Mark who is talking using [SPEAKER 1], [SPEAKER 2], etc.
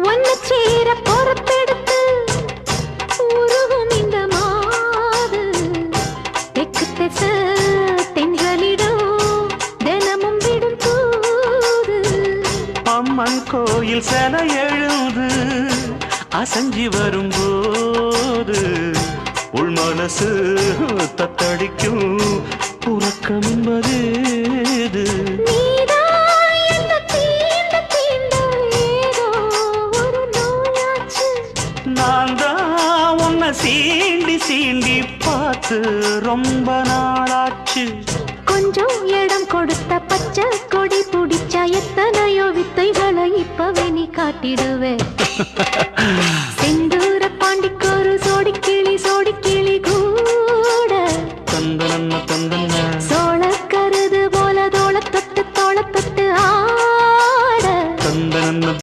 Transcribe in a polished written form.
[SPEAKER 1] ஒன்ன சேர பொறுப்பெடுத்து உருகும் இந்த மாது தெற்கு திச தென்றலிடும் தினமும் விடும் தூது
[SPEAKER 2] அம்மன் கோயில் சில எழுது அசஞ்சி வரும்போது உள் மனசு தத்தடிக்கும் உறக்கம் என்பது நான் தான் உன்னை சீண்டி சீண்டி பார்த்து ரொம்ப நாளாச்சு
[SPEAKER 1] கொஞ்சம் இடம் கொடுத்த பச்சை கொடி பிடிச்சா எத்தனையோ வித்தைகளை இப்பவே நீ காட்டிடுவே